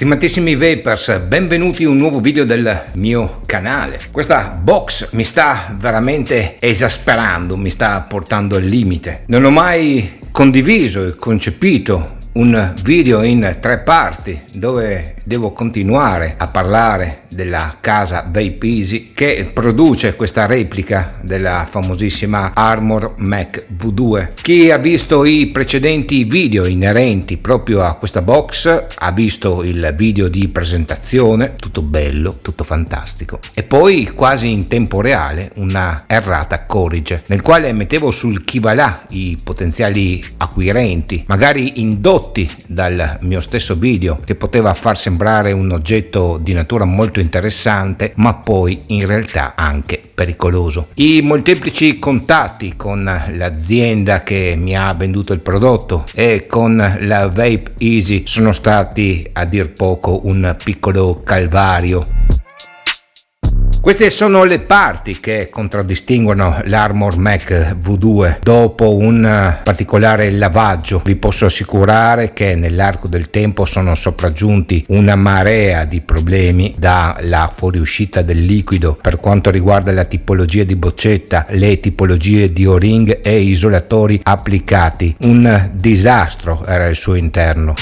Stimatissimi Vapers, benvenuti in un nuovo video del mio canale. Questa box mi sta veramente esasperando, mi sta portando al limite. Non ho mai condiviso e concepito un video in 3 parti dove devo continuare a parlare della casa Vape Easy che produce questa replica della famosissima Armor Mech V2. Chi ha visto i precedenti video inerenti proprio a questa box ha visto il video di presentazione, tutto bello, tutto fantastico, e poi quasi in tempo reale una errata corrige nel quale mettevo sul chi va là i potenziali acquirenti, magari indotti dal mio stesso video, che poteva far sembrare un oggetto di natura molto interessante ma poi in realtà anche pericoloso. I molteplici contatti con l'azienda che mi ha venduto il prodotto e con la Vape Easy sono stati a dir poco un piccolo calvario. Queste sono le parti che contraddistinguono l'Armor Mech V2. Dopo un particolare lavaggio vi posso assicurare che nell'arco del tempo sono sopraggiunti una marea di problemi, dalla fuoriuscita del liquido per quanto riguarda la tipologia di boccetta, le tipologie di O-ring e isolatori applicati. Un disastro era il suo interno.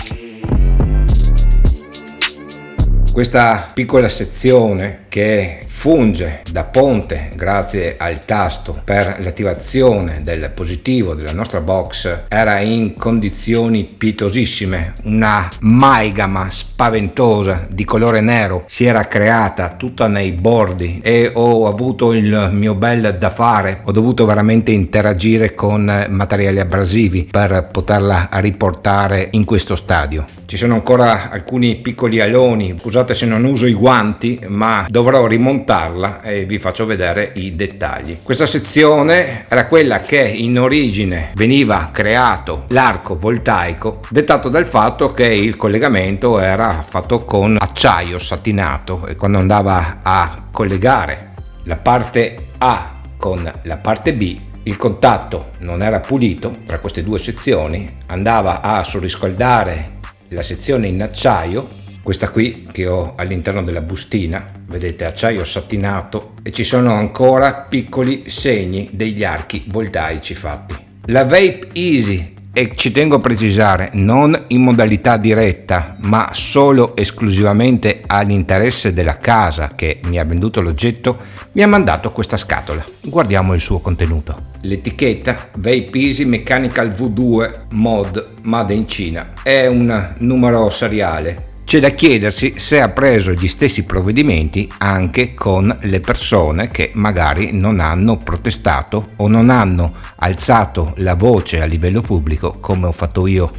Questa piccola sezione che funge da ponte grazie al tasto per l'attivazione del positivo della nostra box era in condizioni pietosissime. Una amalgama spaventosa di colore nero si era creata tutta nei bordi e ho avuto il mio bel da fare. Ho dovuto veramente interagire con materiali abrasivi per poterla riportare in questo stadio. Ci sono ancora alcuni piccoli aloni, scusate se non uso i guanti, ma dovrò rimontarla e vi faccio vedere i dettagli. Questa sezione era quella che in origine veniva creato l'arco voltaico, dettato dal fatto che il collegamento era fatto con acciaio satinato e quando andava a collegare la parte A con la parte B, il contatto non era pulito tra queste due sezioni, andava a surriscaldare la sezione in acciaio, questa qui che ho all'interno della bustina, vedete, acciaio satinato, e ci sono ancora piccoli segni degli archi voltaici fatti. La Vape Easy, e ci tengo a precisare, non in modalità diretta ma solo esclusivamente all'interesse della casa che mi ha venduto l'oggetto, mi ha mandato questa scatola. Guardiamo il suo contenuto. L'etichetta Vape Easy Mechanical V2 Mod Made in Cina è un numero seriale. C'è da chiedersi se ha preso gli stessi provvedimenti anche con le persone che magari non hanno protestato o non hanno alzato la voce a livello pubblico come ho fatto io.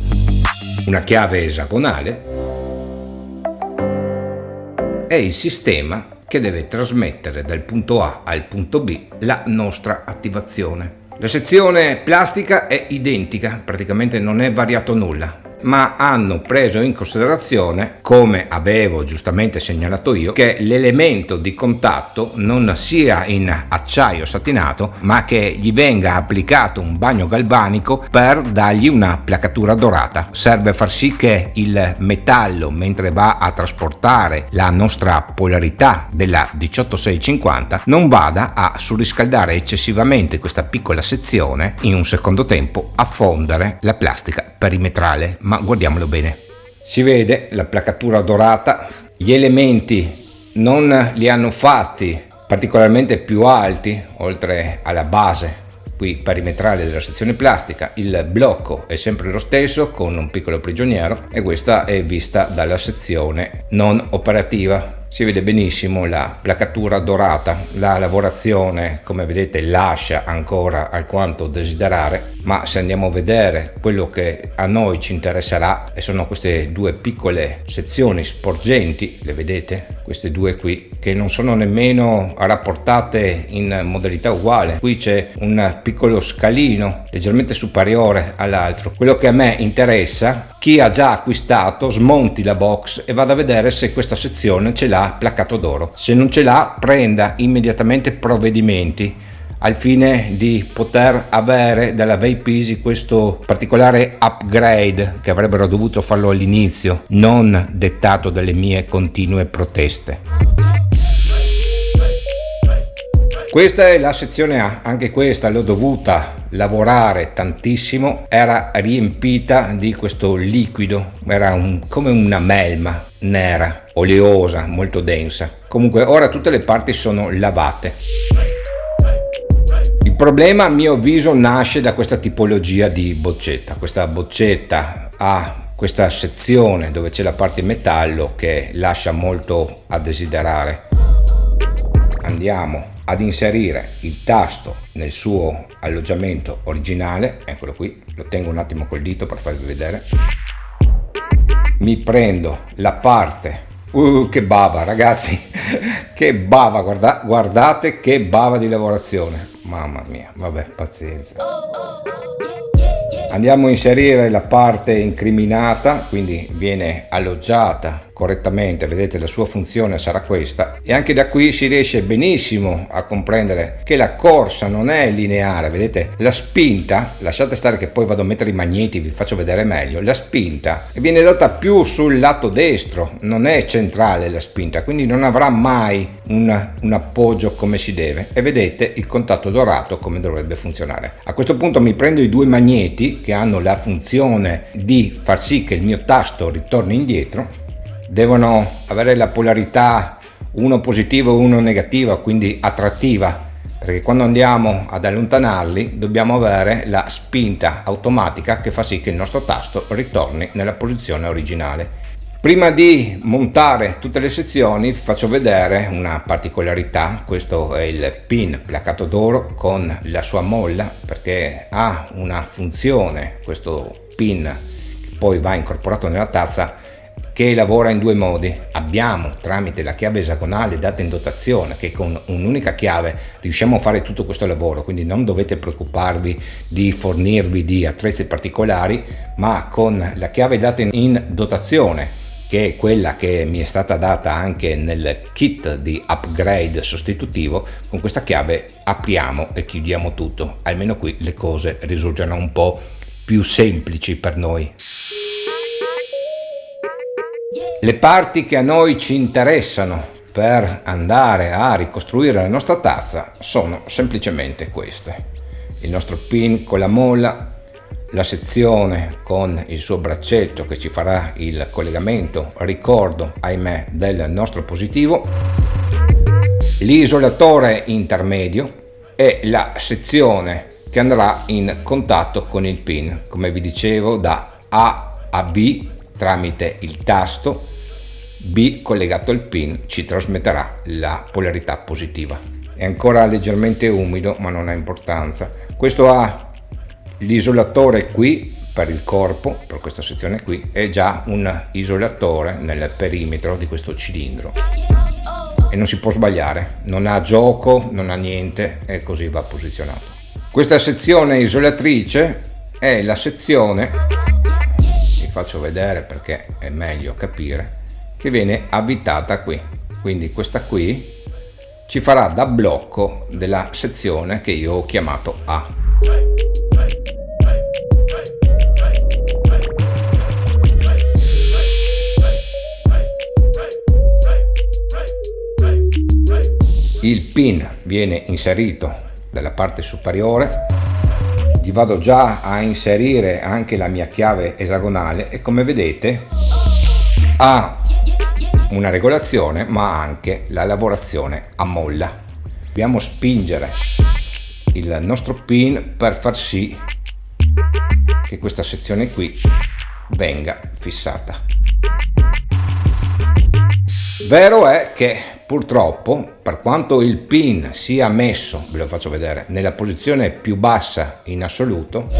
Una chiave esagonale è il sistema che deve trasmettere dal punto A al punto B la nostra attivazione. La sezione plastica è identica, praticamente non è variato nulla, ma hanno preso in considerazione, come avevo giustamente segnalato io, che l'elemento di contatto non sia in acciaio satinato ma che gli venga applicato un bagno galvanico per dargli una placatura dorata. Serve far sì che il metallo, mentre va a trasportare la nostra polarità della 18650, non vada a surriscaldare eccessivamente questa piccola sezione, in un secondo tempo a fondere la plastica perimetrale. Ma guardiamolo bene, si vede la placatura dorata, gli elementi non li hanno fatti particolarmente più alti, oltre alla base qui perimetrale della sezione plastica. Il blocco è sempre lo stesso con un piccolo prigioniero e questa è vista dalla sezione non operativa. Si vede benissimo la placatura dorata, la lavorazione come vedete lascia ancora alquanto desiderare, ma se andiamo a vedere quello che a noi ci interesserà, e sono queste due piccole sezioni sporgenti, le vedete? Queste due qui, che non sono nemmeno rapportate in modalità uguale. Qui c'è un piccolo scalino leggermente superiore all'altro. Quello che a me interessa, chi ha già acquistato smonti la box e vada a vedere se questa sezione ce l'ha placato d'oro. Se non ce l'ha, prenda immediatamente provvedimenti al fine di poter avere dalla Vape Easy questo particolare upgrade che avrebbero dovuto farlo all'inizio, non dettato dalle mie continue proteste. Questa è la sezione A, anche questa l'ho dovuta lavorare tantissimo, era riempita di questo liquido, era come una melma nera, oleosa, molto densa. Comunque ora tutte le parti sono lavate. Il problema a mio avviso nasce da questa tipologia di boccetta. Questa boccetta ha questa sezione dove c'è la parte in metallo che lascia molto a desiderare. Andiamo ad inserire il tasto nel suo alloggiamento originale, eccolo qui, lo tengo un attimo col dito per farvi vedere. Mi prendo la parte, che bava ragazzi, che bava, guardate che bava di lavorazione, mamma mia, vabbè, pazienza. Andiamo a inserire la parte incriminata, quindi viene alloggiata correttamente, vedete la sua funzione sarà questa, e anche da qui si riesce benissimo a comprendere che la corsa non è lineare, vedete la spinta, lasciate stare che poi vado a mettere i magneti, vi faccio vedere meglio, la spinta viene data più sul lato destro, non è centrale la spinta, quindi non avrà mai un appoggio come si deve, e vedete il contatto dorato come dovrebbe funzionare. A questo punto mi prendo i due magneti che hanno la funzione di far sì che il mio tasto ritorni indietro, devono avere la polarità uno positivo e uno negativa, quindi attrattiva, perché quando andiamo ad allontanarli dobbiamo avere la spinta automatica che fa sì che il nostro tasto ritorni nella posizione originale. Prima di montare tutte le sezioni vi faccio vedere una particolarità. Questo è il pin placato d'oro con la sua molla, perché ha una funzione, questo pin che poi va incorporato nella tazza, che lavora in due modi. Abbiamo tramite la chiave esagonale data in dotazione, che con un'unica chiave riusciamo a fare tutto questo lavoro, quindi non dovete preoccuparvi di fornirvi di attrezzi particolari, ma con la chiave data in dotazione, che è quella che mi è stata data anche nel kit di upgrade sostitutivo, con questa chiave apriamo e chiudiamo tutto. Almeno qui le cose risultano un po' più semplici per noi. Le parti che a noi ci interessano per andare a ricostruire la nostra tazza sono semplicemente queste: il nostro pin con la molla, la sezione con il suo braccetto che ci farà il collegamento, ricordo ahimè, del nostro positivo, l'isolatore intermedio e la sezione che andrà in contatto con il pin, come vi dicevo, da A a B tramite il tasto. B collegato al pin ci trasmetterà la polarità positiva. È ancora leggermente umido, ma non ha importanza. Questo ha l'isolatore qui per il corpo, per questa sezione qui, e già un isolatore nel perimetro di questo cilindro, e non si può sbagliare, non ha gioco, non ha niente, e così va posizionato. Questa sezione isolatrice è la sezione, vi faccio vedere perché è meglio capire, che viene avvitata qui, quindi questa qui ci farà da blocco della sezione che io ho chiamato A. Il pin viene inserito dalla parte superiore, gli vado già a inserire anche la mia chiave esagonale e come vedete ha una regolazione ma anche la lavorazione a molla. Dobbiamo spingere il nostro pin per far sì che questa sezione qui venga fissata. Vero è che purtroppo, per quanto il pin sia messo, ve lo faccio vedere, nella posizione più bassa in assoluto,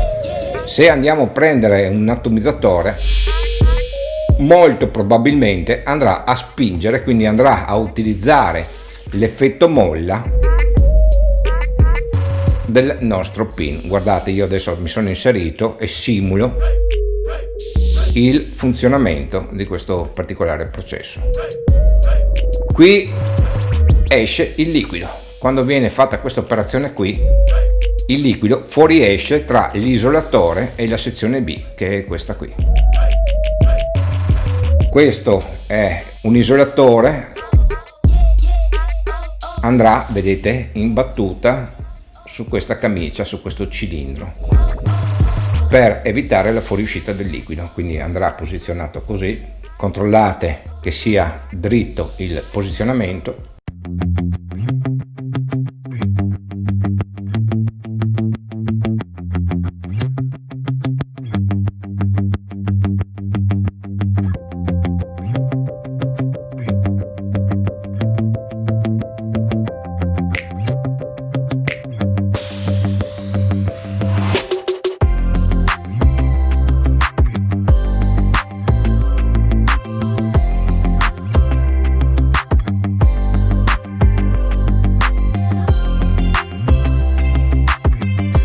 se andiamo a prendere un atomizzatore molto probabilmente andrà a spingere, quindi andrà a utilizzare l'effetto molla del nostro pin. Guardate, io adesso mi sono inserito e simulo il funzionamento di questo particolare processo. Qui esce il liquido, quando viene fatta questa operazione qui, il liquido fuoriesce tra l'isolatore e la sezione B, che è questa qui. Questo è un isolatore, andrà, vedete, in battuta su questa camicia, su questo cilindro, per evitare la fuoriuscita del liquido. Quindi andrà posizionato così. Controllate che sia dritto il posizionamento.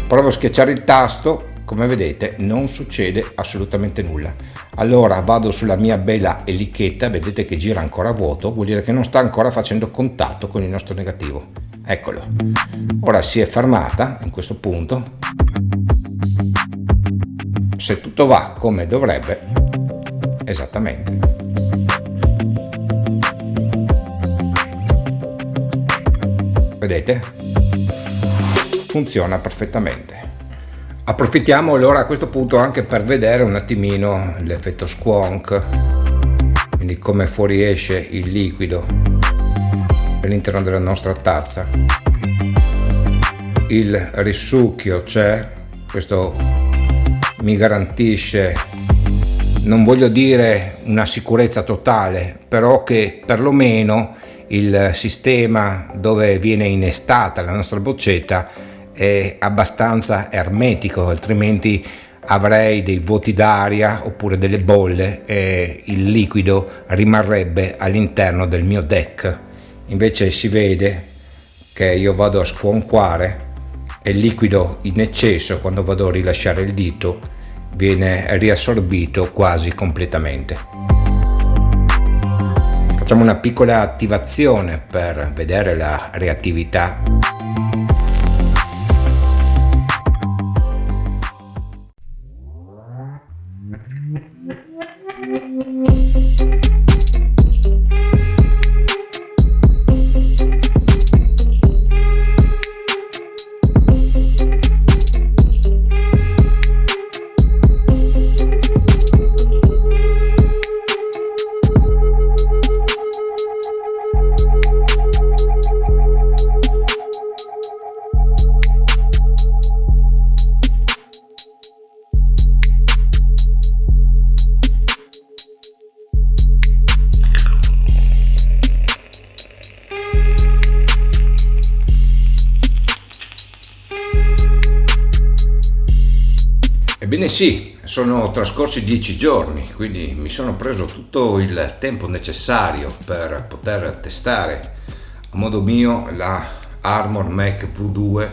Provo a schiacciare il tasto, come vedete non succede assolutamente nulla. Allora vado sulla mia bella elichetta, vedete che gira ancora a vuoto, vuol dire che non sta ancora facendo contatto con il nostro negativo. Eccolo, ora si è fermata in questo punto. Se tutto va come dovrebbe, esattamente, vedete? Funziona perfettamente. Approfittiamo allora a questo punto anche per vedere un attimino l'effetto squonk, quindi come fuoriesce il liquido all'interno della nostra tazza. Il risucchio c'è, questo mi garantisce, non voglio dire una sicurezza totale, però che perlomeno il sistema dove viene innestata la nostra boccetta è abbastanza ermetico, altrimenti avrei dei vuoti d'aria oppure delle bolle e il liquido rimarrebbe all'interno del mio deck. Invece si vede che io vado a squonquare e il liquido in eccesso, quando vado a rilasciare il dito, viene riassorbito quasi completamente. Facciamo una piccola attivazione per vedere la reattività. Ebbene sì, sono trascorsi 10 giorni, quindi mi sono preso tutto il tempo necessario per poter testare a modo mio la Armor Mech V2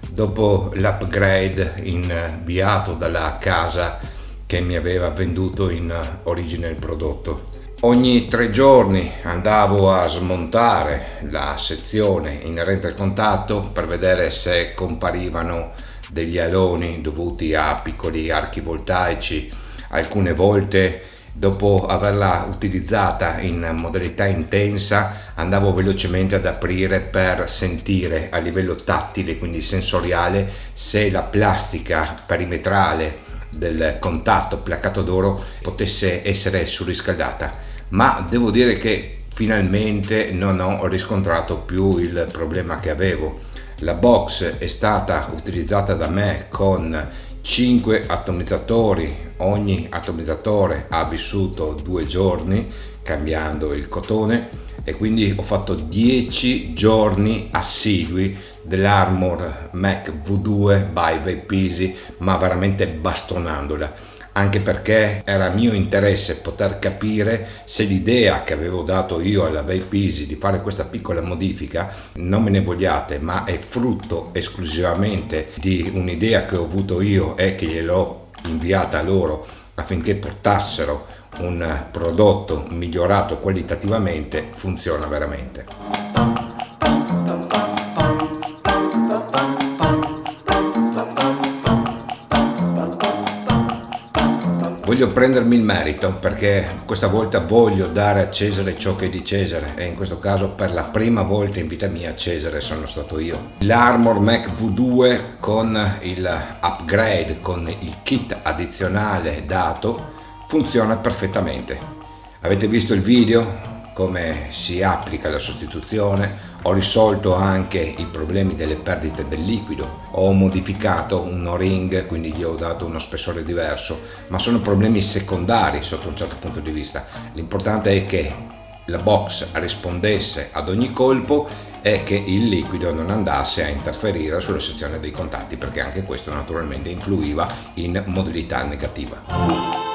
dopo l'upgrade inviato dalla casa che mi aveva venduto in origine il prodotto. Ogni 3 giorni andavo a smontare la sezione inerente al contatto per vedere se comparivano degli aloni dovuti a piccoli archi voltaici. Alcune volte, dopo averla utilizzata in modalità intensa, andavo velocemente ad aprire per sentire a livello tattile, quindi sensoriale, se la plastica perimetrale del contatto placcato d'oro potesse essere surriscaldata. Ma devo dire che finalmente non ho riscontrato più il problema che avevo. La box è stata utilizzata da me con 5 atomizzatori, ogni atomizzatore ha vissuto 2 giorni cambiando il cotone, e quindi ho fatto 10 giorni assidui dell'Armor Mech V2 by Vapeezy, ma veramente bastonandola, anche perché era mio interesse poter capire se l'idea che avevo dato io alla Vapeezy di fare questa piccola modifica, non me ne vogliate, ma è frutto esclusivamente di un'idea che ho avuto io e che gliel'ho inviata a loro affinché portassero un prodotto migliorato qualitativamente. Funziona veramente. voglio prendermi il merito perché questa volta voglio dare a Cesare ciò che è di Cesare e in questo caso per la prima volta in vita mia Cesare sono stato io. L'Armor Mech V2 con il upgrade, con il kit addizionale dato, funziona perfettamente. Avete visto il video? Come si applica la sostituzione, ho risolto anche i problemi delle perdite del liquido, ho modificato un O-ring, quindi gli ho dato uno spessore diverso, ma sono problemi secondari sotto un certo punto di vista. L'importante è che la box rispondesse ad ogni colpo e che il liquido non andasse a interferire sulla sezione dei contatti, perché anche questo naturalmente influiva in modalità negativa.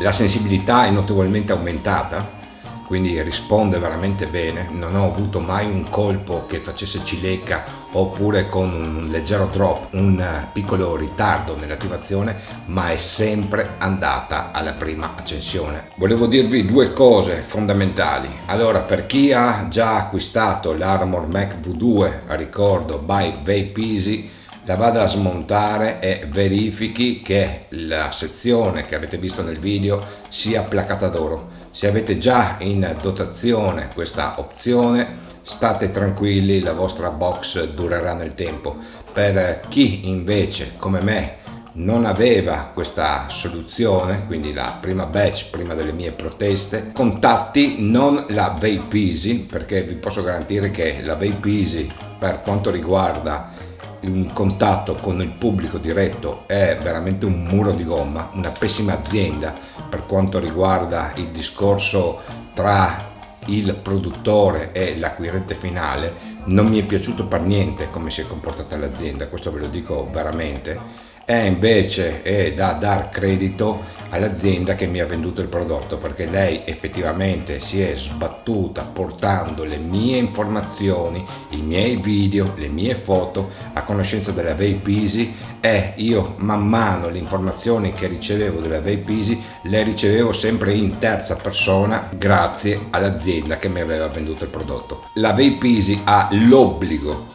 La sensibilità è notevolmente aumentata, quindi risponde veramente bene. Non ho avuto mai un colpo che facesse cilecca oppure con un leggero drop, un piccolo ritardo nell'attivazione, ma è sempre andata alla prima accensione. Volevo dirvi due cose fondamentali. Allora, per chi ha già acquistato l'Armor Mech V2, a ricordo by Vape Easy, la vada a smontare e verifichi che la sezione che avete visto nel video sia placata d'oro. Se avete già in dotazione questa opzione, state tranquilli, la vostra box durerà nel tempo. Per chi invece come me non aveva questa soluzione, quindi la prima batch prima delle mie proteste, contatti non la Vape Easy, perché vi posso garantire che la Vape Easy, per quanto riguarda un contatto con il pubblico diretto, è veramente un muro di gomma, una pessima azienda per quanto riguarda il discorso tra il produttore e l'acquirente finale. Non mi è piaciuto per niente come si è comportata l'azienda, questo ve lo dico veramente. E invece è da dar credito all'azienda che mi ha venduto il prodotto, perché lei effettivamente si è sbattuta portando le mie informazioni, i miei video, le mie foto a conoscenza della Vape Easy, e io man mano le informazioni che ricevevo della Vape Easy le ricevevo sempre in terza persona grazie all'azienda che mi aveva venduto il prodotto. La Vape Easy ha l'obbligo,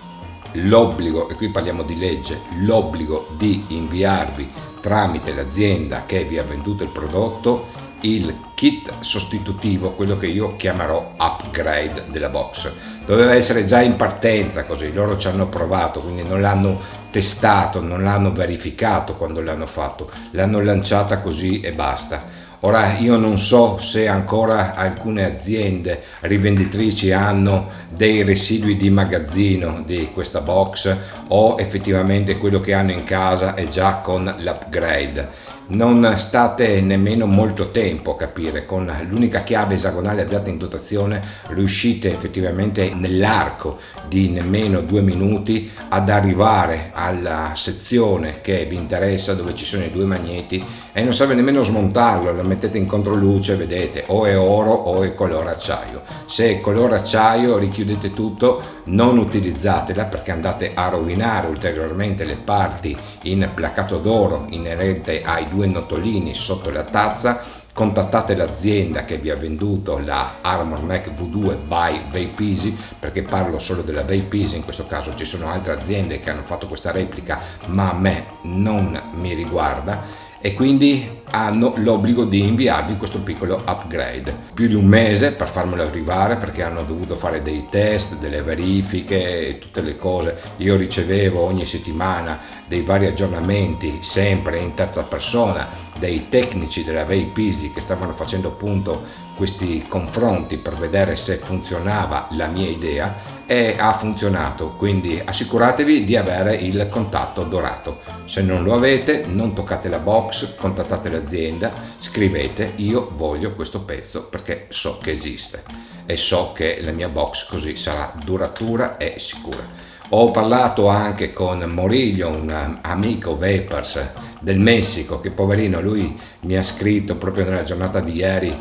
e qui parliamo di legge, l'obbligo di inviarvi tramite l'azienda che vi ha venduto il prodotto il kit sostitutivo, quello che io chiamerò upgrade della box. Doveva essere già in partenza, così loro ci hanno provato, quindi non l'hanno testato, non l'hanno verificato quando l'hanno fatto, l'hanno lanciata così e basta. Ora io non so se ancora alcune aziende rivenditrici hanno dei residui di magazzino di questa box o effettivamente quello che hanno in casa è già con l'upgrade. Non state nemmeno molto tempo a capire, con l'unica chiave esagonale data in dotazione riuscite effettivamente nell'arco di nemmeno 2 minuti ad arrivare alla sezione che vi interessa, dove ci sono i due magneti, e non serve nemmeno smontarlo, lo mettete in controluce, vedete, o è oro o è color acciaio. Se è color acciaio richiudete tutto, non utilizzatela perché andate a rovinare ulteriormente le parti in placato d'oro inerente ai due notolini sotto la tazza. Contattate l'azienda che vi ha venduto la Armor Mech V2 by Vape Easy, perché parlo solo della Vape Easy, in questo caso ci sono altre aziende che hanno fatto questa replica ma a me non mi riguarda, e quindi hanno l'obbligo di inviarvi questo piccolo upgrade. Più di un mese per farmelo arrivare, perché hanno dovuto fare dei test, delle verifiche e tutte le cose. Io ricevevo ogni settimana dei vari aggiornamenti, sempre in terza persona, dei tecnici della Vape Easy che stavano facendo appunto questi confronti per vedere se funzionava la mia idea, e ha funzionato, quindi assicuratevi di avere il contatto dorato. Se non lo avete, non toccate la box, contattate l'azienda, scrivete io voglio questo pezzo perché so che esiste e so che la mia box così sarà duratura e sicura. Ho parlato anche con Moriglio, un amico Vapers del Messico, che poverino, lui mi ha scritto proprio nella giornata di ieri: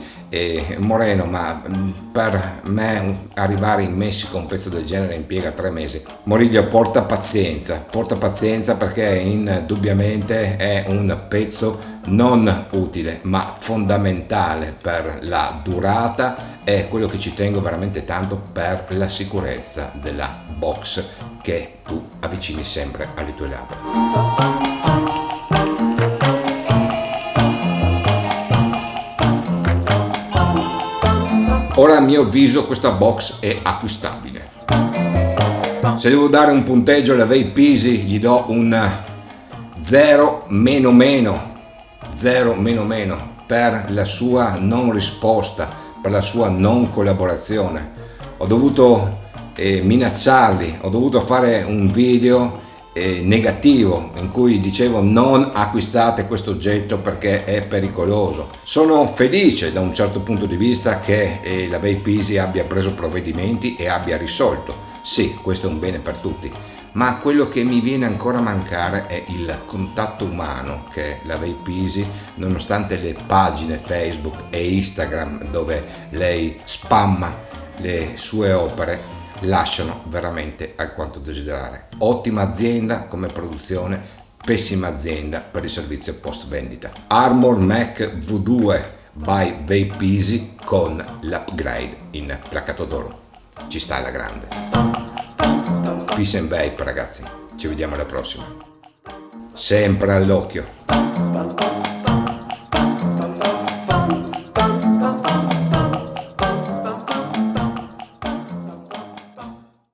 Moreno, ma per me arrivare in Messico un pezzo del genere impiega 3 mesi. Moriglio, porta pazienza perché indubbiamente è un pezzo non utile ma fondamentale per la durata, è quello che ci tengo veramente tanto per la sicurezza della box che tu avvicini sempre alle tue labbra. Ora a mio avviso questa box è acquistabile. Se devo dare un punteggio alla Vape Easy gli do un 0 per la sua non risposta, per la sua non collaborazione. Ho dovuto minacciarli, ho dovuto fare un video negativo in cui dicevo: non acquistate questo oggetto perché è pericoloso. Sono felice da un certo punto di vista che la Vape Easy abbia preso provvedimenti e abbia risolto. Sì, questo è un bene per tutti, ma quello che mi viene ancora a mancare è il contatto umano che la Vape Easy, nonostante le pagine Facebook e Instagram dove lei spamma le sue opere, lasciano veramente alquanto desiderare. Ottima azienda come produzione, pessima azienda per il servizio post vendita. Armor Mac V2 by Vape Easy con l'upgrade in placato d'oro. Ci sta alla grande. Peace and Vape, ragazzi, ci vediamo alla prossima. Sempre all'occhio.